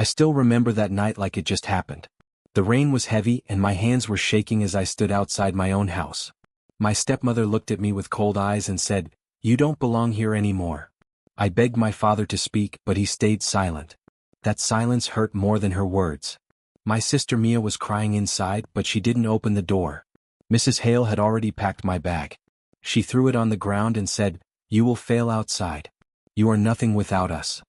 I still remember that night like it just happened. The rain was heavy and my hands were shaking as I stood outside my own house. My stepmother looked at me with cold eyes and said, "You don't belong here anymore." I begged my father to speak, but he stayed silent. That silence hurt more than her words. My sister Mia was crying inside, but she didn't open the door. Mrs. Hale had already packed my bag. She threw it on the ground and said, "You will fail outside. You are nothing without us."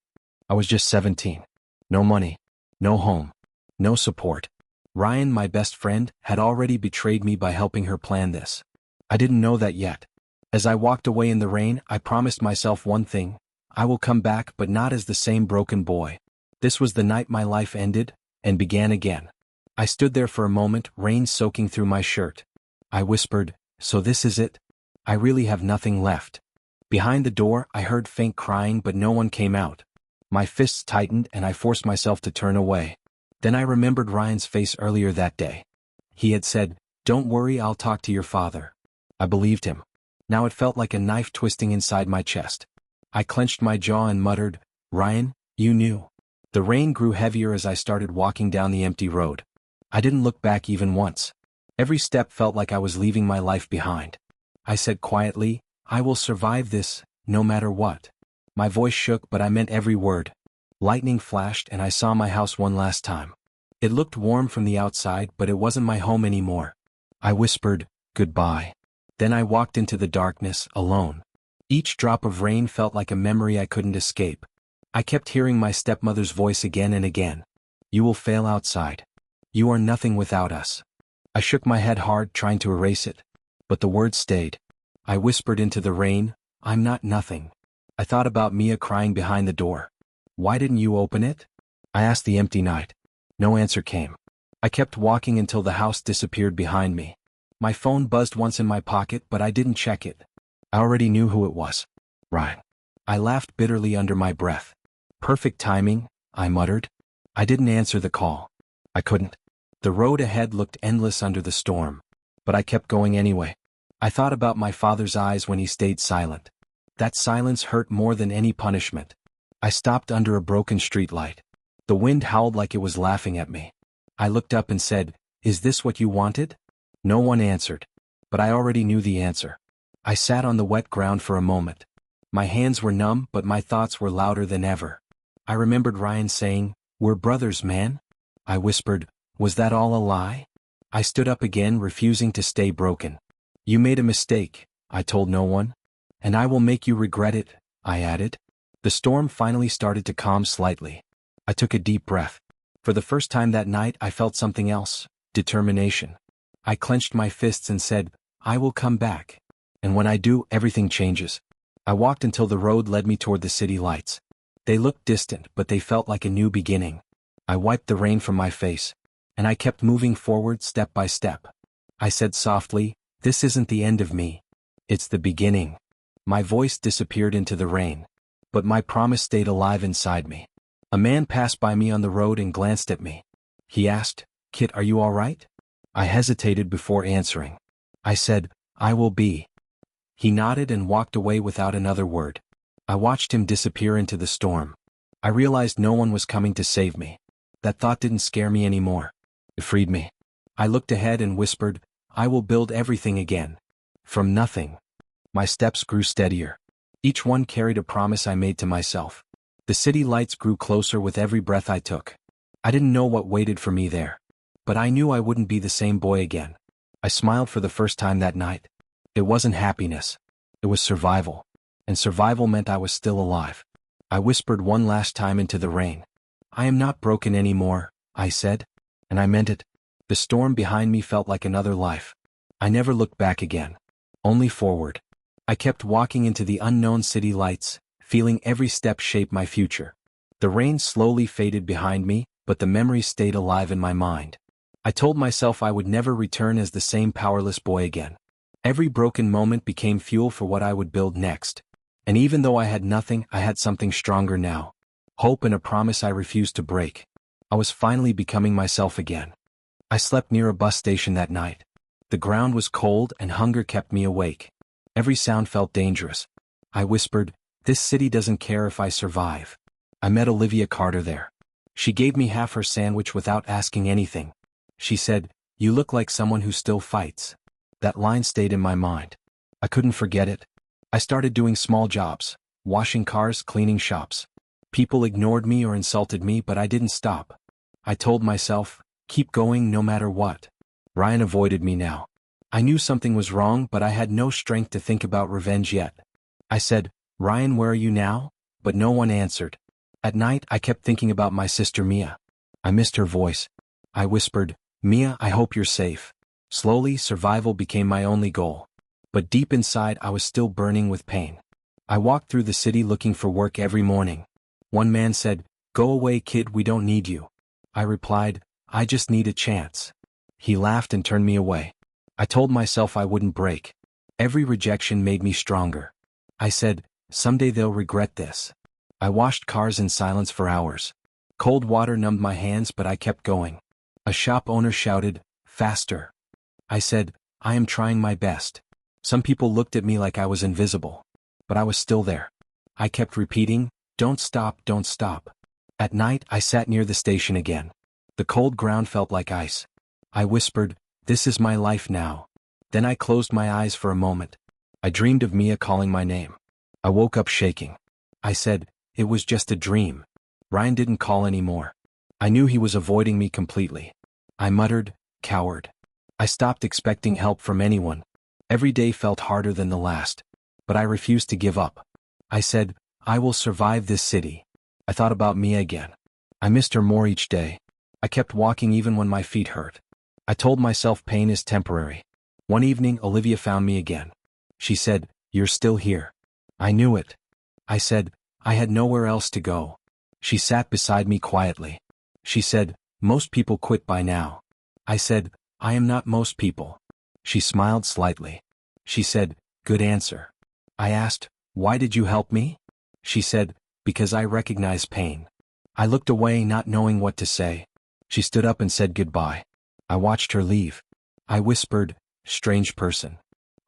I was just 17. No money. No home. No support. Ryan, my best friend, had already betrayed me by helping her plan this. I didn't know that yet. As I walked away in the rain, I promised myself one thing: I will come back, but not as the same broken boy. This was the night my life ended and began again. I stood there for a moment, rain soaking through my shirt. I whispered, "So this is it? I really have nothing left." Behind the door, I heard faint crying, but no one came out. My fists tightened and I forced myself to turn away. Then I remembered Ryan's face earlier that day. He had said, "Don't worry, I'll talk to your father." I believed him. Now it felt like a knife twisting inside my chest. I clenched my jaw and muttered, "Ryan, you knew." The rain grew heavier as I started walking down the empty road. I didn't look back even once. Every step felt like I was leaving my life behind. I said quietly, "I will survive this, no matter what." My voice shook, but I meant every word. Lightning flashed and I saw my house one last time. It looked warm from the outside, but it wasn't my home anymore. I whispered, "Goodbye." Then I walked into the darkness, alone. Each drop of rain felt like a memory I couldn't escape. I kept hearing my stepmother's voice again and again. "You will fail outside. You are nothing without us." I shook my head hard, trying to erase it. But the words stayed. I whispered into the rain, "I'm not nothing." I thought about Mia crying behind the door. "Why didn't you open it?" I asked the empty night. No answer came. I kept walking until the house disappeared behind me. My phone buzzed once in my pocket, but I didn't check it. I already knew who it was. Ryan. I laughed bitterly under my breath. "Perfect timing," I muttered. I didn't answer the call. I couldn't. The road ahead looked endless under the storm. But I kept going anyway. I thought about my father's eyes when he stayed silent. That silence hurt more than any punishment. I stopped under a broken streetlight. The wind howled like it was laughing at me. I looked up and said, "Is this what you wanted?" No one answered. But I already knew the answer. I sat on the wet ground for a moment. My hands were numb, but my thoughts were louder than ever. I remembered Ryan saying, "We're brothers, man." I whispered, "Was that all a lie?" I stood up again, refusing to stay broken. "You made a mistake," I told no one. "And I will make you regret it," I added. The storm finally started to calm slightly. I took a deep breath. For the first time that night I felt something else: determination. I clenched my fists and said, "I will come back. And when I do, everything changes." I walked until the road led me toward the city lights. They looked distant, but they felt like a new beginning. I wiped the rain from my face. And I kept moving forward step by step. I said softly, "This isn't the end of me. It's the beginning." My voice disappeared into the rain. But my promise stayed alive inside me. A man passed by me on the road and glanced at me. He asked, "Kit, are you all right?" I hesitated before answering. I said, "I will be." He nodded and walked away without another word. I watched him disappear into the storm. I realized no one was coming to save me. That thought didn't scare me anymore. It freed me. I looked ahead and whispered, "I will build everything again. From nothing." My steps grew steadier. Each one carried a promise I made to myself. The city lights grew closer with every breath I took. I didn't know what waited for me there. But I knew I wouldn't be the same boy again. I smiled for the first time that night. It wasn't happiness. It was survival. And survival meant I was still alive. I whispered one last time into the rain. "I am not broken anymore," I said. And I meant it. The storm behind me felt like another life. I never looked back again. Only forward. I kept walking into the unknown city lights, feeling every step shape my future. The rain slowly faded behind me, but the memories stayed alive in my mind. I told myself I would never return as the same powerless boy again. Every broken moment became fuel for what I would build next. And even though I had nothing, I had something stronger now. Hope and a promise I refused to break. I was finally becoming myself again. I slept near a bus station that night. The ground was cold and hunger kept me awake. Every sound felt dangerous. I whispered, "This city doesn't care if I survive." I met Olivia Carter there. She gave me half her sandwich without asking anything. She said, "You look like someone who still fights." That line stayed in my mind. I couldn't forget it. I started doing small jobs, washing cars, cleaning shops. People ignored me or insulted me, but I didn't stop. I told myself, keep going no matter what. Ryan avoided me now. I knew something was wrong, but I had no strength to think about revenge yet. I said, "Ryan, where are you now?" But no one answered. At night, I kept thinking about my sister Mia. I missed her voice. I whispered, "Mia, I hope you're safe." Slowly, survival became my only goal. But deep inside, I was still burning with pain. I walked through the city looking for work every morning. One man said, "Go away, kid, we don't need you." I replied, "I just need a chance." He laughed and turned me away. I told myself I wouldn't break. Every rejection made me stronger. I said, "Someday they'll regret this." I washed cars in silence for hours. Cold water numbed my hands, but I kept going. A shop owner shouted, "Faster." I said, "I am trying my best." Some people looked at me like I was invisible. But I was still there. I kept repeating, "Don't stop, don't stop." At night, I sat near the station again. The cold ground felt like ice. I whispered, "This is my life now." Then I closed my eyes for a moment. I dreamed of Mia calling my name. I woke up shaking. I said, "It was just a dream." Ryan didn't call anymore. I knew he was avoiding me completely. I muttered, "Coward." I stopped expecting help from anyone. Every day felt harder than the last. But I refused to give up. I said, "I will survive this city." I thought about Mia again. I missed her more each day. I kept walking even when my feet hurt. I told myself pain is temporary. One evening, Olivia found me again. She said, "You're still here." I knew it. I said, "I had nowhere else to go." She sat beside me quietly. She said, "Most people quit by now." I said, "I am not most people." She smiled slightly. She said, "Good answer." I asked, "Why did you help me?" She said, "Because I recognize pain." I looked away, not knowing what to say. She stood up and said goodbye. I watched her leave. I whispered, "Strange person."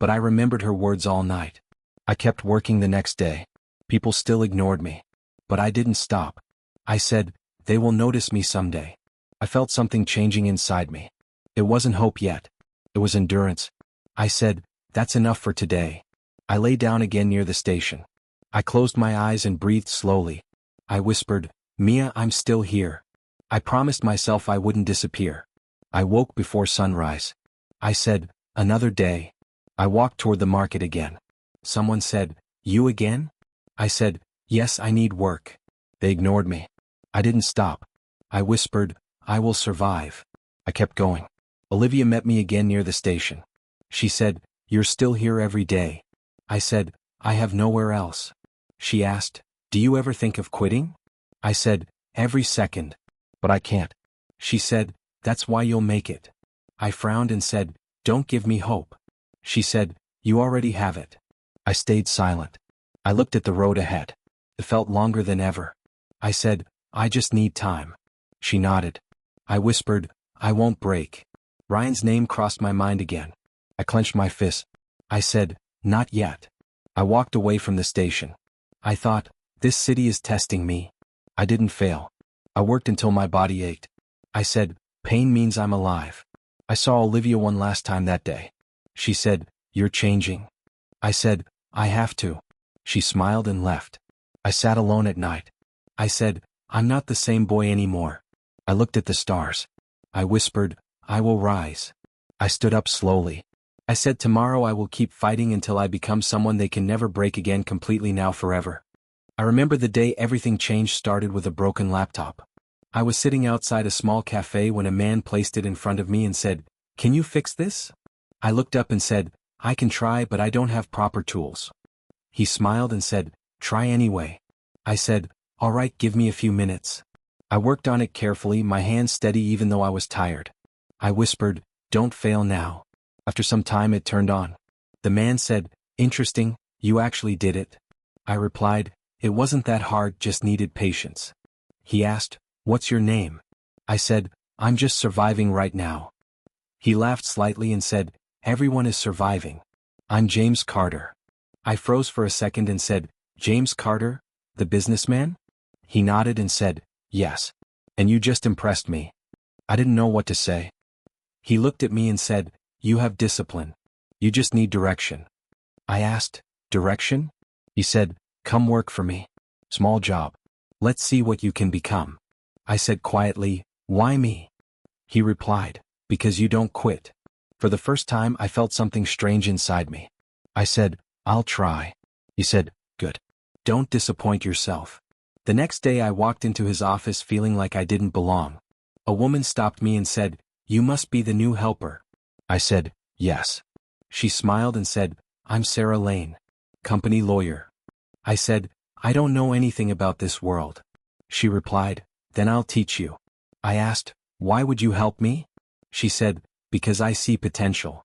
But I remembered her words all night. I kept working the next day. People still ignored me. But I didn't stop. I said, "They will notice me someday." I felt something changing inside me. It wasn't hope yet. It was endurance. I said, "That's enough for today." I lay down again near the station. I closed my eyes and breathed slowly. I whispered, "Mia, I'm still here." I promised myself I wouldn't disappear. I woke before sunrise. I said, "Another day." I walked toward the market again. Someone said, "You again?" I said, "Yes, I need work." They ignored me. I didn't stop. I whispered, "I will survive." I kept going. Olivia met me again near the station. She said, "You're still here every day." I said, "I have nowhere else." She asked, "Do you ever think of quitting?" I said, "Every second. But I can't." She said, "That's why you'll make it." I frowned and said, "Don't give me hope." She said, "You already have it." I stayed silent. I looked at the road ahead. It felt longer than ever. I said, "I just need time." She nodded. I whispered, "I won't break." Ryan's name crossed my mind again. I clenched my fist. I said, "Not yet." I walked away from the station. I thought, this city is testing me. I didn't fail. I worked until my body ached. I said, "Pain means I'm alive." I saw Olivia one last time that day. She said, "You're changing." I said, "I have to." She smiled and left. I sat alone at night. I said, "I'm not the same boy anymore." I looked at the stars. I whispered, "I will rise." I stood up slowly. I said, "Tomorrow I will keep fighting until I become someone they can never break again, completely, now, forever." I remember the day everything changed started with a broken laptop. I was sitting outside a small cafe when a man placed it in front of me and said, "Can you fix this?" I looked up and said, "I can try, but I don't have proper tools." He smiled and said, "Try anyway." I said, "All right, give me a few minutes." I worked on it carefully, my hands steady even though I was tired. I whispered, "Don't fail now." After some time it turned on. The man said, "Interesting, you actually did it." I replied, "It wasn't that hard, just needed patience." He asked, "What's your name?" I said, "I'm just surviving right now." He laughed slightly and said, "Everyone is surviving. I'm James Carter." I froze for a second and said, "James Carter, the businessman?" He nodded and said, "Yes." And you just impressed me. I didn't know what to say. He looked at me and said, you have discipline. You just need direction. I asked, direction? He said, come work for me. Small job. Let's see what you can become. I said quietly, why me? He replied, because you don't quit. For the first time I felt something strange inside me. I said, I'll try. He said, good. Don't disappoint yourself. The next day I walked into his office feeling like I didn't belong. A woman stopped me and said, you must be the new helper. I said, yes. She smiled and said, I'm Sarah Lane, company lawyer. I said, I don't know anything about this world. She replied, then I'll teach you. I asked, why would you help me? She said, because I see potential.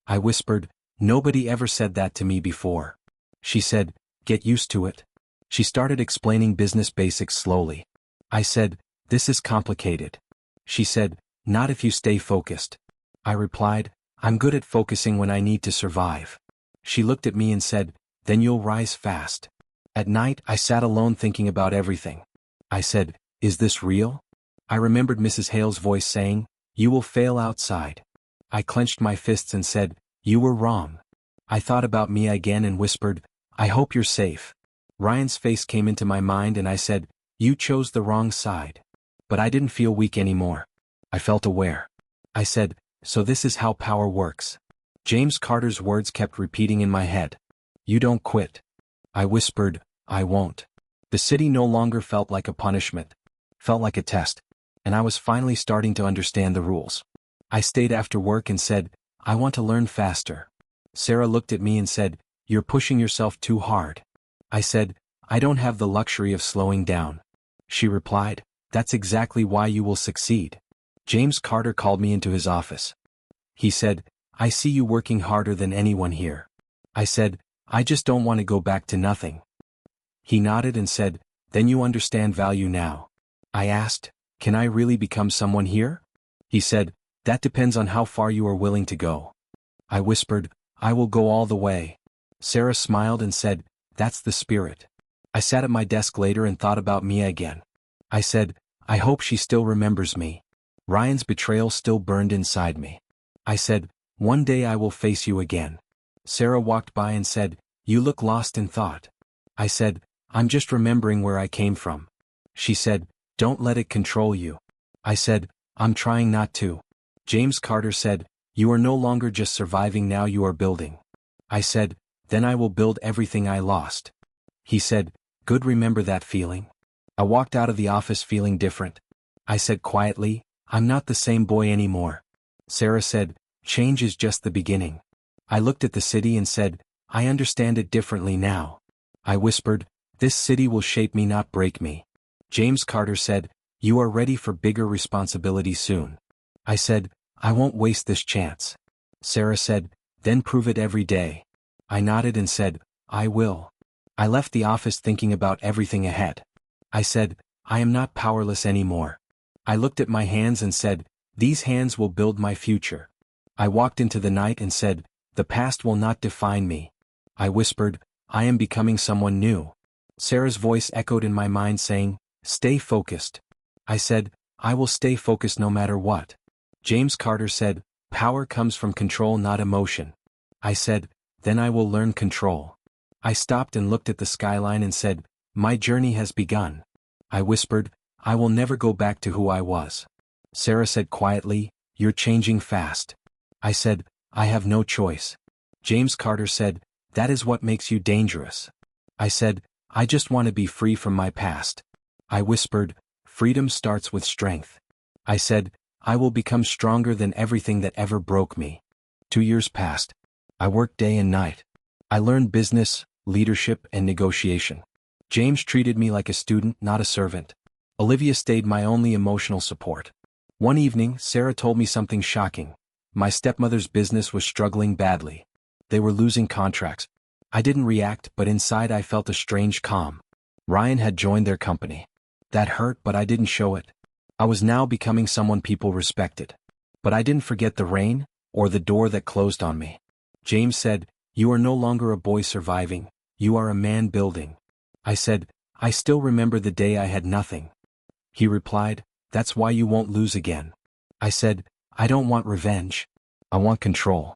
I whispered, nobody ever said that to me before. She said, get used to it. She started explaining business basics slowly. I said, this is complicated. She said, not if you stay focused. I replied, I'm good at focusing when I need to survive. She looked at me and said, then you'll rise fast. At night I sat alone thinking about everything. I said, is this real? I remembered Mrs. Hale's voice saying, you will fail outside. I clenched my fists and said, you were wrong. I thought about me again and whispered, I hope you're safe. Ryan's face came into my mind and I said, you chose the wrong side. But I didn't feel weak anymore. I felt aware. I said, so this is how power works. James Carter's words kept repeating in my head. You don't quit. I whispered, I won't. The city no longer felt like a punishment. Felt like a test. And I was finally starting to understand the rules. I stayed after work and said, I want to learn faster. Sarah looked at me and said, you're pushing yourself too hard. I said, I don't have the luxury of slowing down. She replied, that's exactly why you will succeed. James Carter called me into his office. He said, I see you working harder than anyone here. I said, I just don't want to go back to nothing. He nodded and said, then you understand value now. I asked, can I really become someone here? He said, that depends on how far you are willing to go. I whispered, I will go all the way. Sarah smiled and said, that's the spirit. I sat at my desk later and thought about Mia again. I said, I hope she still remembers me. Ryan's betrayal still burned inside me. I said, one day I will face you again. Sarah walked by and said, you look lost in thought. I said, I'm just remembering where I came from. She said, don't let it control you. I said, I'm trying not to. James Carter said, you are no longer just surviving, now you are building. I said, then I will build everything I lost. He said, good, remember that feeling. I walked out of the office feeling different. I said quietly, I'm not the same boy anymore. Sarah said, change is just the beginning. I looked at the city and said, I understand it differently now. I whispered, this city will shape me, not break me. James Carter said, you are ready for bigger responsibility soon. I said, I won't waste this chance. Sarah said, then prove it every day. I nodded and said, I will. I left the office thinking about everything ahead. I said, I am not powerless anymore. I looked at my hands and said, these hands will build my future. I walked into the night and said, the past will not define me. I whispered, I am becoming someone new. Sarah's voice echoed in my mind saying, stay focused. I said, I will stay focused no matter what. James Carter said, power comes from control, not emotion. I said, then I will learn control. I stopped and looked at the skyline and said, my journey has begun. I whispered, I will never go back to who I was. Sarah said quietly, you're changing fast. I said, I have no choice. James Carter said, that is what makes you dangerous. I said, I just want to be free from my past. I whispered, freedom starts with strength. I said, I will become stronger than everything that ever broke me. 2 years passed. I worked day and night. I learned business, leadership, and negotiation. James treated me like a student, not a servant. Olivia stayed my only emotional support. One evening, Sarah told me something shocking. My stepmother's business was struggling badly. They were losing contracts. I didn't react, but inside I felt a strange calm. Ryan had joined their company. That hurt, but I didn't show it. I was now becoming someone people respected. But I didn't forget the rain, or the door that closed on me. James said, you are no longer a boy surviving, you are a man building. I said, I still remember the day I had nothing. He replied, that's why you won't lose again. I said, I don't want revenge. I want control.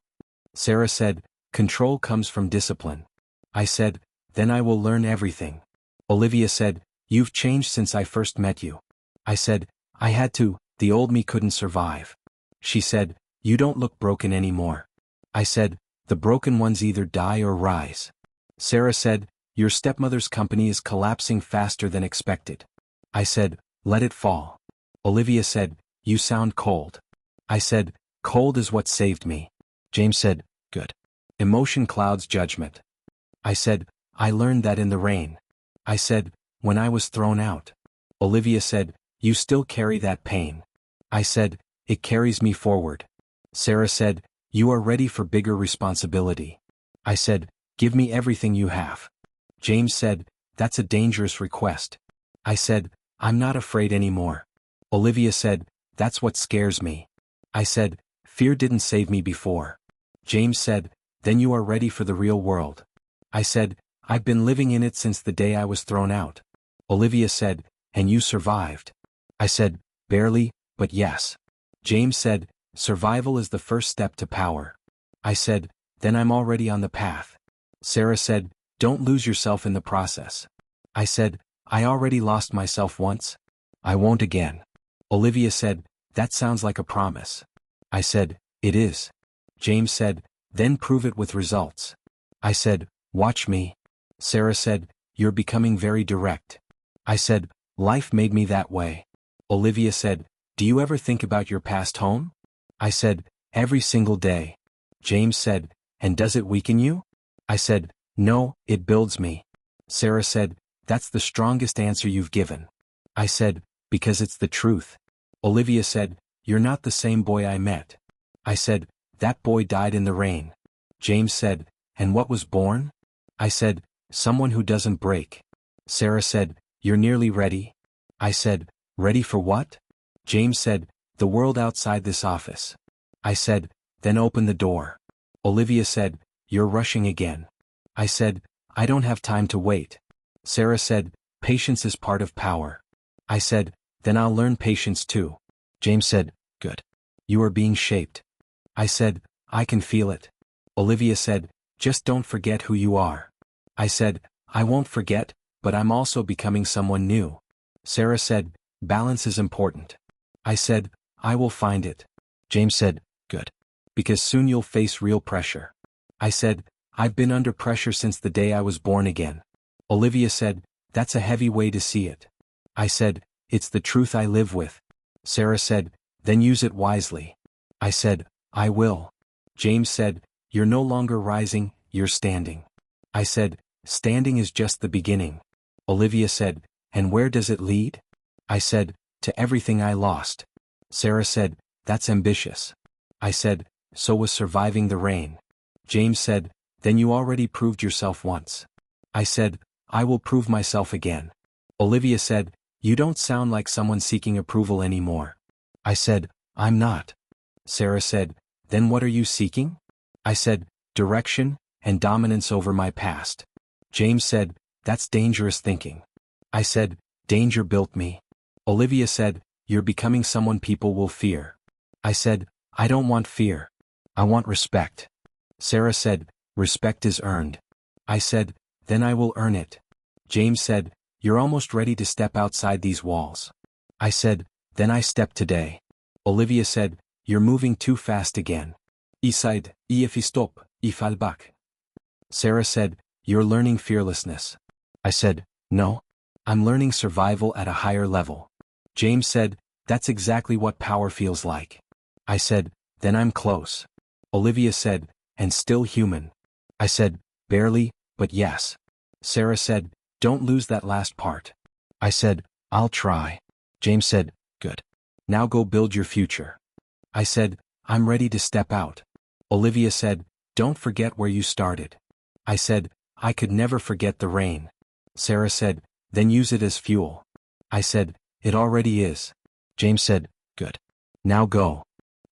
Sarah said, control comes from discipline. I said, then I will learn everything. Olivia said, you've changed since I first met you. I said, I had to, the old me couldn't survive. She said, you don't look broken anymore. I said, the broken ones either die or rise. Sarah said, your stepmother's company is collapsing faster than expected. I said, let it fall. Olivia said, you sound cold. I said, cold is what saved me. James said, good. Emotion clouds judgment. I said, I learned that in the rain. I said, when I was thrown out. Olivia said, you still carry that pain. I said, it carries me forward. Sarah said, you are ready for bigger responsibility. I said, give me everything you have. James said, that's a dangerous request. I said, I'm not afraid anymore. Olivia said, that's what scares me. I said, fear didn't save me before. James said, then you are ready for the real world. I said, I've been living in it since the day I was thrown out. Olivia said, and you survived. I said, barely, but yes. James said, survival is the first step to power. I said, then I'm already on the path. Sarah said, don't lose yourself in the process. I said, I already lost myself once. I won't again. Olivia said, that sounds like a promise. I said, it is. James said, then prove it with results. I said, watch me. Sarah said, you're becoming very direct. I said, life made me that way. Olivia said, do you ever think about your past home? I said, every single day. James said, and does it weaken you? I said, no, it builds me. Sarah said, that's the strongest answer you've given. I said, because it's the truth. Olivia said, you're not the same boy I met. I said, that boy died in the rain. James said, and what was born? I said, someone who doesn't break. Sarah said, you're nearly ready. I said, ready for what? James said, the world outside this office. I said, then open the door. Olivia said, you're rushing again. I said, I don't have time to wait. Sarah said, patience is part of power. I said, then I'll learn patience too. James said, good. You are being shaped. I said, I can feel it. Olivia said, just don't forget who you are. I said, I won't forget, but I'm also becoming someone new. Sarah said, balance is important. I said, I will find it. James said, good. Because soon you'll face real pressure. I said, I've been under pressure since the day I was born again. Olivia said, that's a heavy way to see it. I said, it's the truth I live with. Sarah said, then use it wisely. I said, I will. James said, you're no longer rising, you're standing. I said, standing is just the beginning. Olivia said, and where does it lead? I said, to everything I lost. Sarah said, that's ambitious. I said, so was surviving the rain. James said, then you already proved yourself once. I said, I will prove myself again. Olivia said, you don't sound like someone seeking approval anymore. I said, I'm not. Sarah said, then what are you seeking? I said, direction, and dominance over my past. James said, that's dangerous thinking. I said, danger built me. Olivia said, you're becoming someone people will fear. I said, I don't want fear. I want respect. Sarah said, respect is earned. I said, then I will earn it. James said, you're almost ready to step outside these walls. I said, then I step today. Olivia said, you're moving too fast again. Iside, if I stop, if I'll back. Sarah said, you're learning fearlessness. I said, no. I'm learning survival at a higher level. James said, that's exactly what power feels like. I said, then I'm close. Olivia said, and still human. I said, barely, but yes. Sarah said, don't lose that last part. I said, I'll try. James said, good. Now go build your future. I said, I'm ready to step out. Olivia said, don't forget where you started. I said, I could never forget the rain. Sarah said, then use it as fuel. I said, it already is. James said, good. Now go.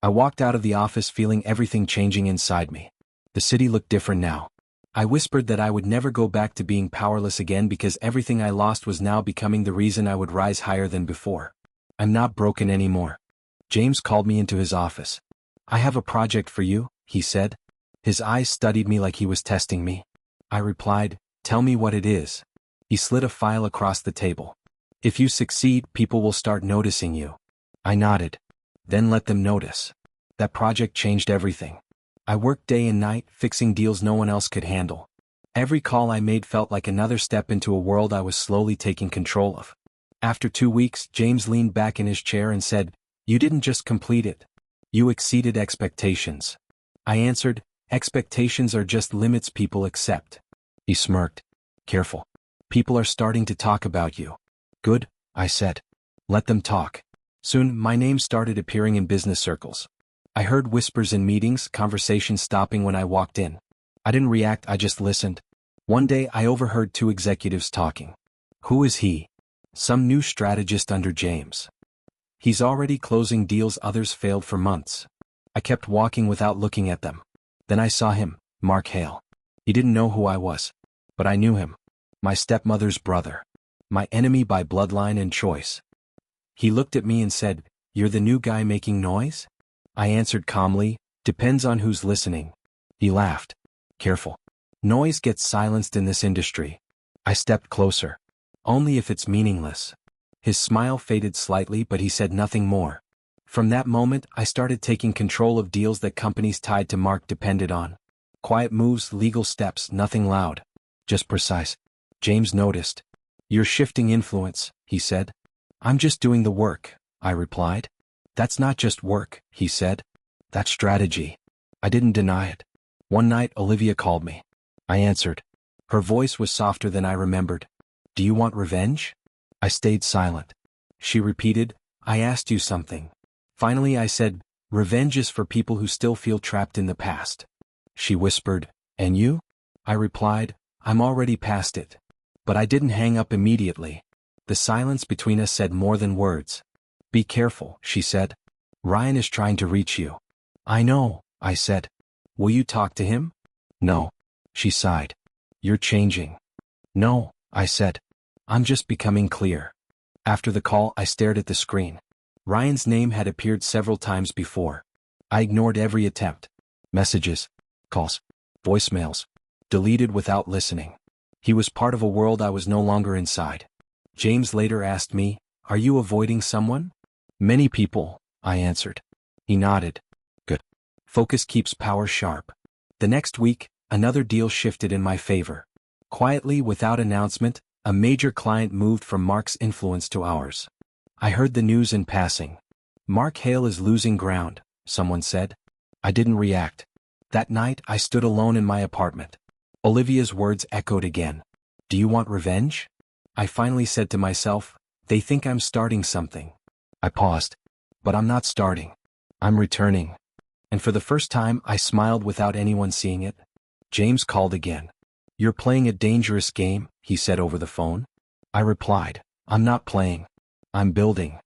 I walked out of the office feeling everything changing inside me. The city looked different now. I whispered that I would never go back to being powerless again because everything I lost was now becoming the reason I would rise higher than before. I'm not broken anymore. James called me into his office. I have a project for you, he said. His eyes studied me like he was testing me. I replied, tell me what it is. He slid a file across the table. If you succeed, people will start noticing you. I nodded. Then let them notice. That project changed everything. I worked day and night, fixing deals no one else could handle. Every call I made felt like another step into a world I was slowly taking control of. After 2 weeks, James leaned back in his chair and said, you didn't just complete it. You exceeded expectations. I answered, expectations are just limits people accept. He smirked. Careful. People are starting to talk about you. Good, I said. Let them talk. Soon, my name started appearing in business circles. I heard whispers in meetings, conversations stopping when I walked in. I didn't react, I just listened. One day I overheard 2 executives talking. Who is he? Some new strategist under James. He's already closing deals others failed for months. I kept walking without looking at them. Then I saw him, Mark Hale. He didn't know who I was. But I knew him. My stepmother's brother. My enemy by bloodline and choice. He looked at me and said, you're the new guy making noise? I answered calmly, depends on who's listening. He laughed. Careful. Noise gets silenced in this industry. I stepped closer. Only if it's meaningless. His smile faded slightly, but he said nothing more. From that moment, I started taking control of deals that companies tied to Mark depended on. Quiet moves, legal steps, nothing loud. Just precise. James noticed. You're shifting influence, he said. I'm just doing the work, I replied. That's not just work, he said. That's strategy. I didn't deny it. One night, Olivia called me. I answered. Her voice was softer than I remembered. Do you want revenge? I stayed silent. She repeated, I asked you something. Finally I said, revenge is for people who still feel trapped in the past. She whispered, and you? I replied, I'm already past it. But I didn't hang up immediately. The silence between us said more than words. Be careful, she said. Ryan is trying to reach you. I know, I said. Will you talk to him? No. She sighed. You're changing. No, I said. I'm just becoming clear. After the call, I stared at the screen. Ryan's name had appeared several times before. I ignored every attempt. Messages, calls, voicemails, deleted without listening. He was part of a world I was no longer inside. James later asked me, are you avoiding someone? Many people, I answered. He nodded. Good. Focus keeps power sharp. The next week, another deal shifted in my favor. Quietly, without announcement, a major client moved from Mark's influence to ours. I heard the news in passing. Mark Hale is losing ground, someone said. I didn't react. That night, I stood alone in my apartment. Olivia's words echoed again. Do you want revenge? I finally said to myself, they think I'm starting something. I paused. But I'm not starting. I'm returning. And for the first time, I smiled without anyone seeing it. James called again. You're playing a dangerous game, he said over the phone. I replied, I'm not playing. I'm building.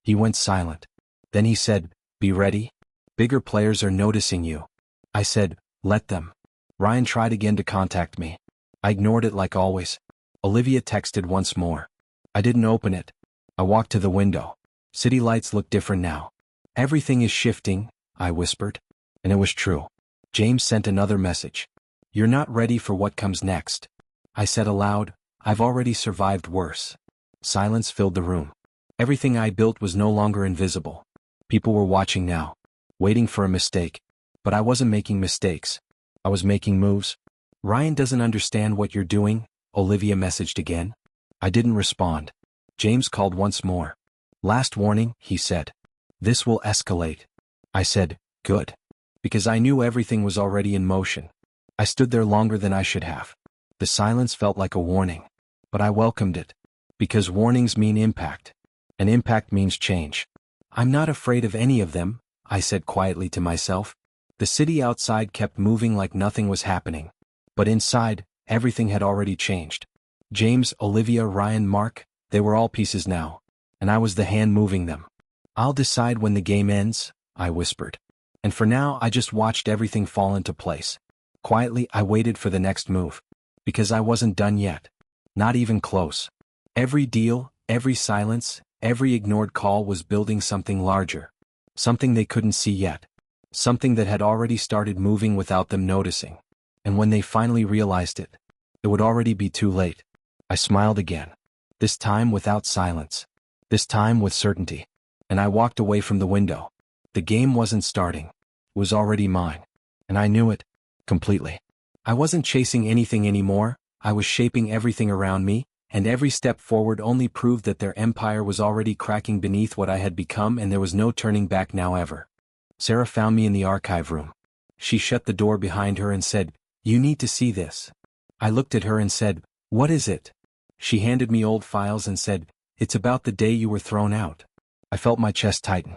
He went silent. Then he said, be ready. Bigger players are noticing you. I said, let them. Ryan tried again to contact me. I ignored it like always. Olivia texted once more. I didn't open it. I walked to the window. City lights look different now. Everything is shifting, I whispered. And it was true. James sent another message. You're not ready for what comes next. I said aloud, I've already survived worse. Silence filled the room. Everything I built was no longer invisible. People were watching now, waiting for a mistake. But I wasn't making mistakes. I was making moves. Ryan doesn't understand what you're doing, Olivia messaged again. I didn't respond. James called once more. Last warning, he said. This will escalate. I said, good. Because I knew everything was already in motion. I stood there longer than I should have. The silence felt like a warning. But I welcomed it. Because warnings mean impact. And impact means change. I'm not afraid of any of them, I said quietly to myself. The city outside kept moving like nothing was happening. But inside, everything had already changed. James, Olivia, Ryan, Mark, they were all pieces now. And I was the hand moving them. I'll decide when the game ends, I whispered. And for now, I just watched everything fall into place. Quietly, I waited for the next move. Because I wasn't done yet. Not even close. Every deal, every silence, Every ignored call was building something larger. Something they couldn't see yet. Something that had already started moving without them noticing. And when they finally realized it, it would already be too late. I smiled again. This time without silence. This time with certainty. And I walked away from the window. The game wasn't starting. It was already mine. And I knew it. Completely. I wasn't chasing anything anymore. I was shaping everything around me, and every step forward only proved that their empire was already cracking beneath what I had become, and there was no turning back now ever. Sarah found me in the archive room. She shut the door behind her and said, "You need to see this." I looked at her and said, "What is it?" She handed me old files and said, "It's about the day you were thrown out." I felt my chest tighten.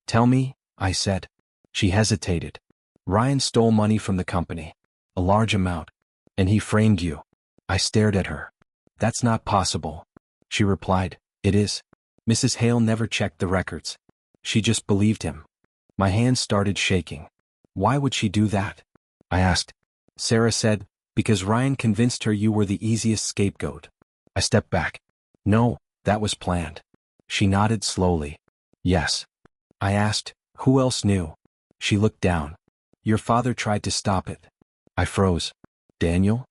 "Tell me," I said. She hesitated. "Ryan stole money from the company. A large amount. And he framed you." I stared at her. "That's not possible." She replied, "It is." Mrs. Hale never checked the records. She just believed him. My hands started shaking. "Why would she do that?" I asked. Sarah said, "Because Ryan convinced her you were the easiest scapegoat." I stepped back. "No, that was planned." She nodded slowly. "Yes." I asked, "Who else knew?" She looked down. "Your father tried to stop it." I froze. "Daniel?"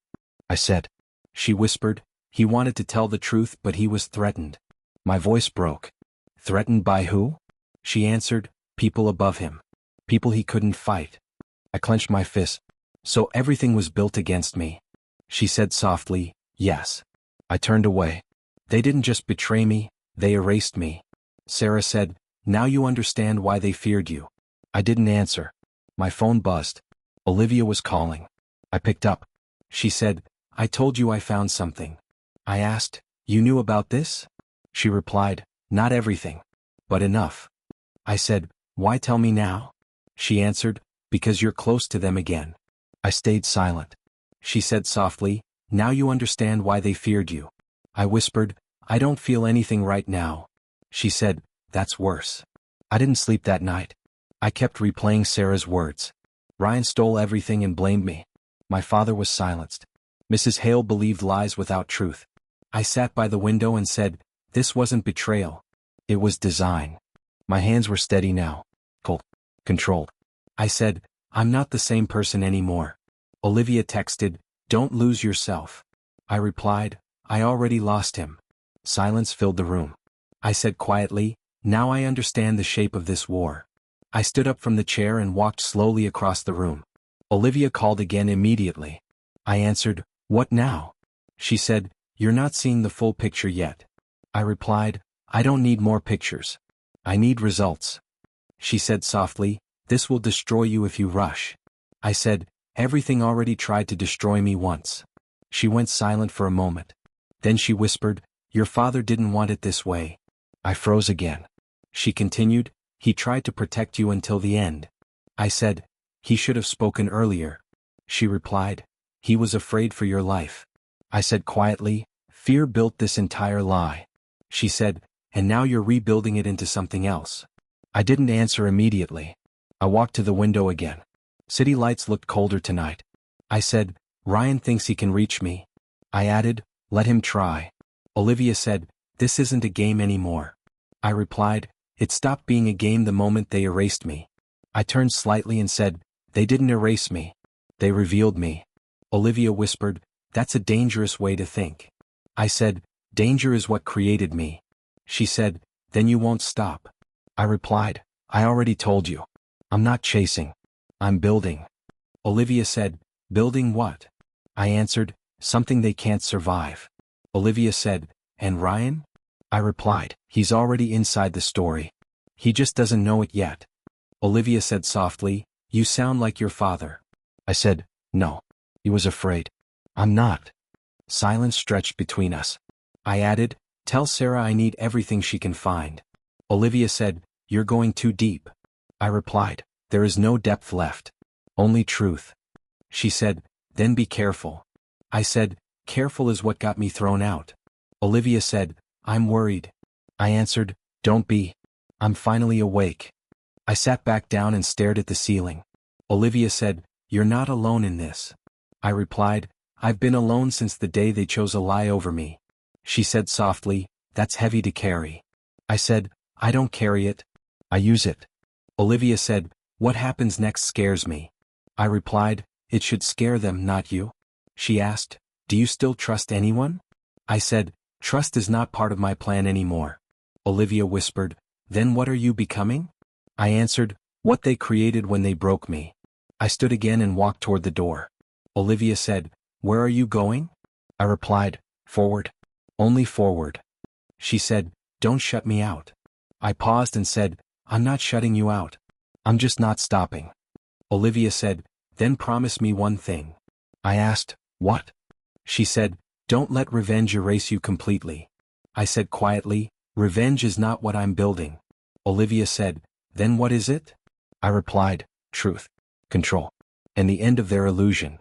I said. She whispered, "He wanted to tell the truth, but he was threatened." My voice broke. "Threatened by who?" She answered, "People above him. People he couldn't fight." I clenched my fist. "So everything was built against me." She said softly, "Yes." I turned away. "They didn't just betray me, they erased me." Sarah said, "Now you understand why they feared you." I didn't answer. My phone buzzed. Olivia was calling. I picked up. She said, "I told you I found something." I asked, "You knew about this?" She replied, "Not everything. But enough." I said, "Why tell me now?" She answered, "Because you're close to them again." I stayed silent. She said softly, "Now you understand why they feared you." I whispered, "I don't feel anything right now." She said, "That's worse." I didn't sleep that night. I kept replaying Sarah's words. Ryan stole everything and blamed me. My father was silenced. Mrs. Hale believed lies without truth. I sat by the window and said, "This wasn't betrayal. It was design." My hands were steady now. Cold. Controlled. I said, "I'm not the same person anymore." Olivia texted, "Don't lose yourself." I replied, "I already lost him." Silence filled the room. I said quietly, "Now I understand the shape of this war." I stood up from the chair and walked slowly across the room. Olivia called again immediately. I answered, "What now?" She said, "You're not seeing the full picture yet." I replied, "I don't need more pictures. I need results." She said softly, "This will destroy you if you rush." I said, "Everything already tried to destroy me once." She went silent for a moment. Then she whispered, "Your father didn't want it this way." I froze again. She continued, "He tried to protect you until the end." I said, "He should have spoken earlier." She replied, "He was afraid for your life." I said quietly, "Fear built this entire lie." She said, "And now you're rebuilding it into something else." I didn't answer immediately. I walked to the window again. City lights looked colder tonight. I said, "Ryan thinks he can reach me." I added, "Let him try." Olivia said, "This isn't a game anymore." I replied, "It stopped being a game the moment they erased me." I turned slightly and said, "They didn't erase me. They revealed me." Olivia whispered, "That's a dangerous way to think." I said, "Danger is what created me." She said, "Then you won't stop." I replied, "I already told you. I'm not chasing. I'm building." Olivia said, "Building what?" I answered, "Something they can't survive." Olivia said, "And Ryan?" I replied, "He's already inside the story. He just doesn't know it yet." Olivia said softly, "You sound like your father." I said, "No. He was afraid." "I'm not." Silence stretched between us. I added, "Tell Sarah I need everything she can find." Olivia said, "You're going too deep." I replied, "There is no depth left. Only truth." She said, "Then be careful." I said, "Careful is what got me thrown out." Olivia said, "I'm worried." I answered, "Don't be. I'm finally awake." I sat back down and stared at the ceiling. Olivia said, "You're not alone in this." I replied, "I've been alone since the day they chose a lie over me." She said softly, "That's heavy to carry." I said, I don't carry it. I use it. Olivia said, what happens next scares me. I replied, it should scare them, not you. She asked, do you still trust anyone? I said, trust is not part of my plan anymore. Olivia whispered, then what are you becoming? I answered, what they created when they broke me. I stood again and walked toward the door. Olivia said, where are you going? I replied, forward. Only forward. She said, don't shut me out. I paused and said, I'm not shutting you out. I'm just not stopping. Olivia said, then promise me one thing. I asked, what? She said, don't let revenge erase you completely. I said quietly, revenge is not what I'm building. Olivia said, then what is it? I replied, truth, control, and the end of their illusion.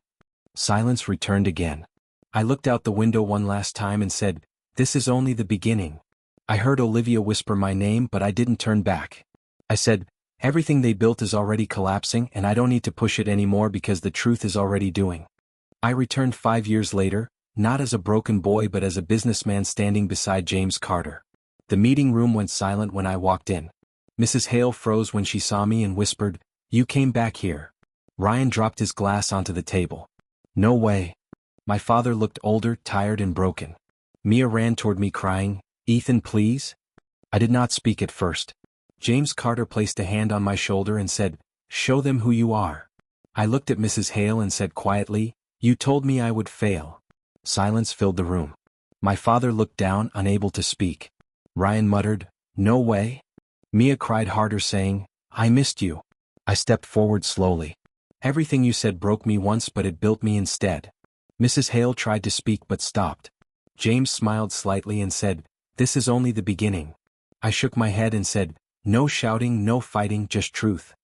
Silence returned again. I looked out the window one last time and said, this is only the beginning. I heard Olivia whisper my name, but I didn't turn back. I said, everything they built is already collapsing and I don't need to push it anymore because the truth is already doing. I returned 5 years later, not as a broken boy but as a businessman standing beside James Carter. The meeting room went silent when I walked in. Mrs. Hale froze when she saw me and whispered, you came back here. Ryan dropped his glass onto the table. No way. My father looked older, tired and broken. Mia ran toward me crying, Ethan, please? I did not speak at first. James Carter placed a hand on my shoulder and said, show them who you are. I looked at Mrs. Hale and said quietly, you told me I would fail. Silence filled the room. My father looked down, unable to speak. Ryan muttered, no way. Mia cried harder saying, I missed you. I stepped forward slowly. Everything you said broke me once but it built me instead. Mrs. Hale tried to speak but stopped. James smiled slightly and said, this is only the beginning. I shook my head and said, no shouting, no fighting, just truth.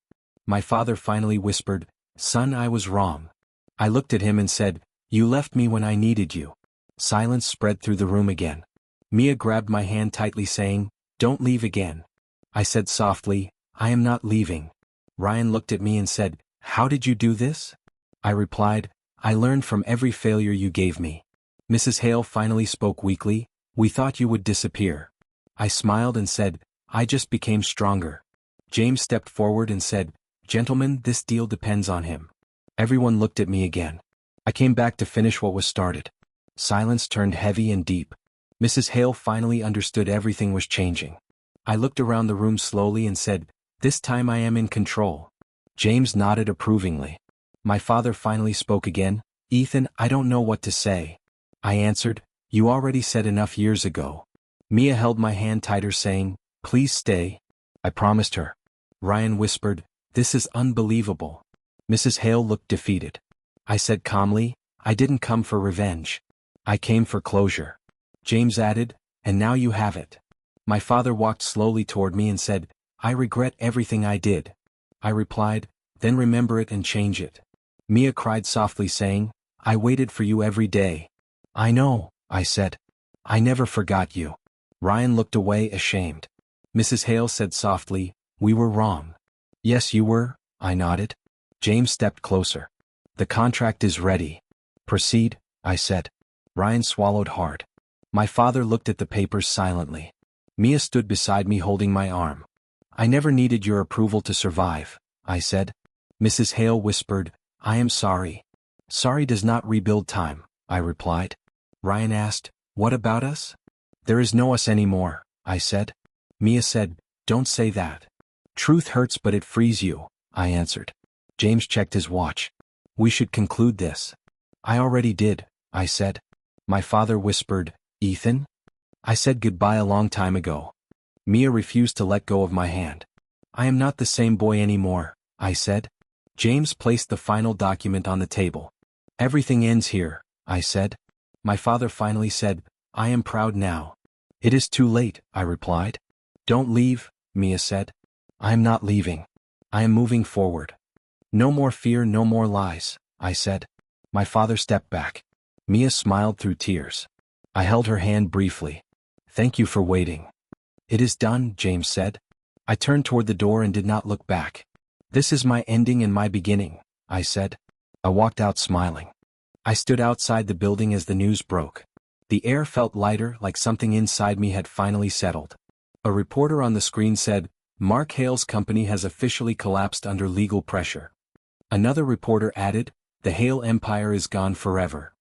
My father finally whispered, son, I was wrong. I looked at him and said, you left me when I needed you. Silence spread through the room again. Mia grabbed my hand tightly saying, don't leave again. I said softly, I am not leaving. Ryan looked at me and said, how did you do this? I replied, I learned from every failure you gave me. Mrs. Hale finally spoke weakly, we thought you would disappear. I smiled and said, I just became stronger. James stepped forward and said, gentlemen, this deal depends on him. Everyone looked at me again. I came back to finish what was started. Silence turned heavy and deep. Mrs. Hale finally understood everything was changing. I looked around the room slowly and said, this time I am in control. James nodded approvingly. My father finally spoke again, Ethan, I don't know what to say. I answered, you already said enough years ago. Mia held my hand tighter saying, please stay. I promised her. Ryan whispered, this is unbelievable. Mrs. Hale looked defeated. I said calmly, I didn't come for revenge. I came for closure. James added, and now you have it. My father walked slowly toward me and said, I regret everything I did. I replied, then remember it and change it. Mia cried softly saying, I waited for you every day. I know, I said. I never forgot you. Ryan looked away ashamed. Mrs. Hale said softly, we were wrong. Yes, you were, I nodded. James stepped closer. The contract is ready. Proceed, I said. Ryan swallowed hard. My father looked at the papers silently. Mia stood beside me holding my arm. I never needed your approval to survive, I said. Mrs. Hale whispered, I am sorry. Sorry does not rebuild time, I replied. Ryan asked, what about us? There is no us anymore, I said. Mia said, don't say that. Truth hurts but it frees you, I answered. James checked his watch. We should conclude this. I already did, I said. My father whispered, Ethan? I said goodbye a long time ago. Mia refused to let go of my hand. I am not the same boy anymore, I said. James placed the final document on the table. Everything ends here, I said. My father finally said, I am proud now. It is too late, I replied. Don't leave, Mia said. I am not leaving. I am moving forward. No more fear, no more lies, I said. My father stepped back. Mia smiled through tears. I held her hand briefly. Thank you for waiting. It is done, James said. I turned toward the door and did not look back. This is my ending and my beginning, I said. I walked out smiling. I stood outside the building as the news broke. The air felt lighter, like something inside me had finally settled. A reporter on the screen said, Mark Hale's company has officially collapsed under legal pressure. Another reporter added, the Hale empire is gone forever.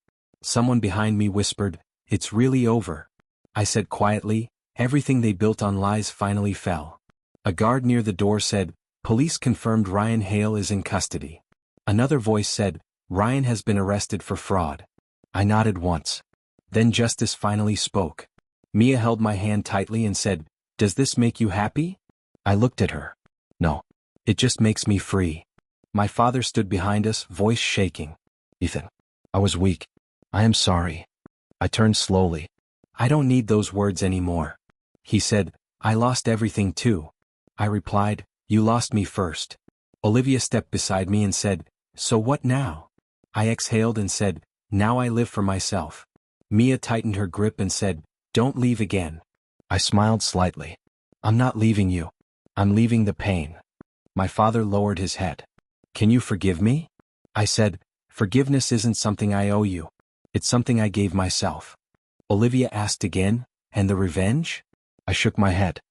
Someone behind me whispered, it's really over. I said quietly, everything they built on lies finally fell. A guard near the door said, police confirmed Ryan Hale is in custody. Another voice said, Ryan has been arrested for fraud. I nodded once. Then justice finally spoke. Mia held my hand tightly and said, does this make you happy? I looked at her. No. It just makes me free. My father stood behind us, voice shaking. Ethan. I was weak. I am sorry. I turned slowly. I don't need those words anymore. He said, I lost everything too. I replied, you lost me first. Olivia stepped beside me and said, so what now? I exhaled and said, now I live for myself. Mia tightened her grip and said, don't leave again. I smiled slightly. I'm not leaving you. I'm leaving the pain. My father lowered his head. Can you forgive me? I said, forgiveness isn't something I owe you. It's something I gave myself. Olivia asked again, and the revenge? I shook my head.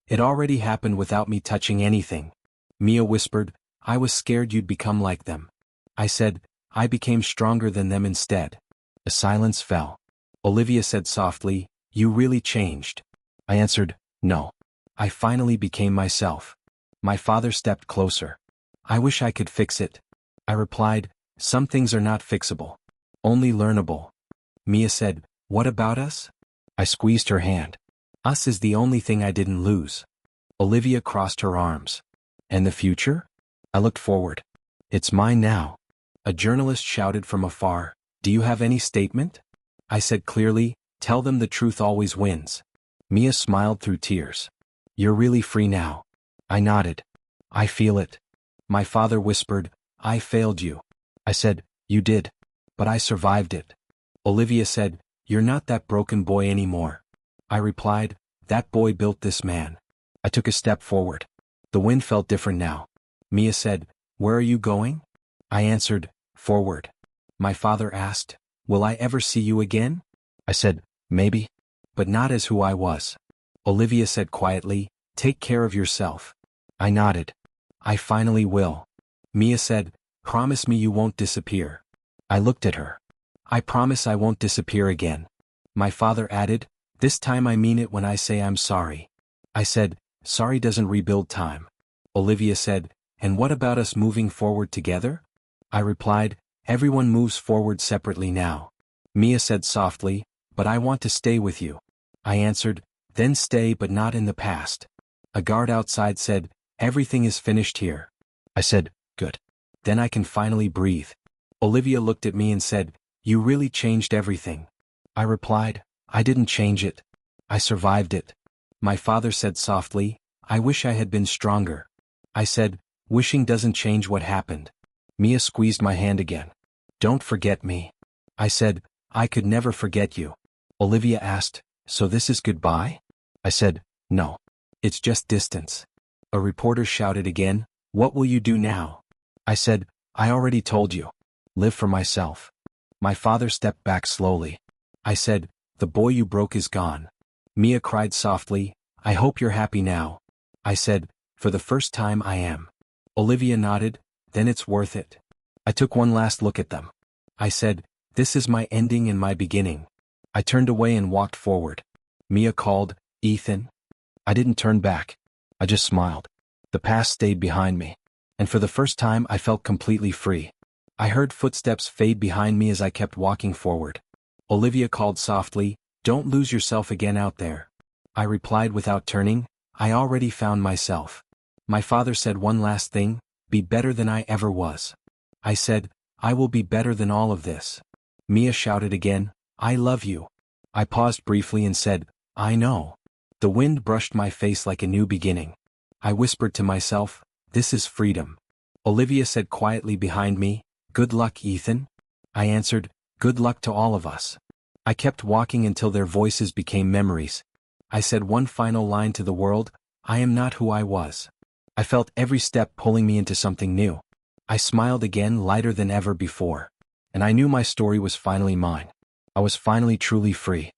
It already happened without me touching anything. Mia whispered, I was scared you'd become like them. I said, I became stronger than them instead. A silence fell. Olivia said softly, you really changed. I answered, no. I finally became myself. My father stepped closer. I wish I could fix it. I replied, some things are not fixable. Only learnable. Mia said, what about us? I squeezed her hand. Us is the only thing I didn't lose. Olivia crossed her arms. And the future? I looked forward. It's mine now. A journalist shouted from afar, do you have any statement? I said clearly, tell them the truth always wins. Mia smiled through tears. You're really free now. I nodded. I feel it. My father whispered, I failed you. I said, you did. But I survived it. Olivia said, you're not that broken boy anymore. I replied, that boy built this man. I took a step forward. The wind felt different now. Mia said, where are you going? I answered, forward. My father asked, will I ever see you again? I said, maybe. But not as who I was. Olivia said quietly, take care of yourself. I nodded. I finally will. Mia said, promise me you won't disappear. I looked at her. I promise I won't disappear again. My father added, this time I mean it when I say I'm sorry. I said, sorry doesn't rebuild time. Olivia said, and what about us moving forward together? I replied, everyone moves forward separately now. Mia said softly, but I want to stay with you. I answered, then stay but not in the past. A guard outside said, everything is finished here. I said, good. Then I can finally breathe. Olivia looked at me and said, you really changed everything. I replied, I didn't change it. I survived it. My father said softly, I wish I had been stronger. I said, wishing doesn't change what happened. Mia squeezed my hand again. Don't forget me. I said, I could never forget you. Olivia asked, so this is goodbye? I said, no. It's just distance. A reporter shouted again, what will you do now? I said, I already told you. Live for myself. My father stepped back slowly. I said, the boy you broke is gone. Mia cried softly, I hope you're happy now. I said, for the first time I am. Olivia nodded, then it's worth it. I took one last look at them. I said, this is my ending and my beginning. I turned away and walked forward. Mia called, Ethan. I didn't turn back. I just smiled. The past stayed behind me. And for the first time I felt completely free. I heard footsteps fade behind me as I kept walking forward. Olivia called softly, don't lose yourself again out there. I replied without turning, I already found myself. My father said one last thing, be better than I ever was. I said, I will be better than all of this. Mia shouted again, I love you. I paused briefly and said, I know. The wind brushed my face like a new beginning. I whispered to myself, this is freedom. Olivia said quietly behind me, good luck, Ethan. I answered, good luck to all of us. I kept walking until their voices became memories. I said one final line to the world, I am not who I was. I felt every step pulling me into something new. I smiled again, lighter than ever before. And I knew my story was finally mine. I was finally truly free.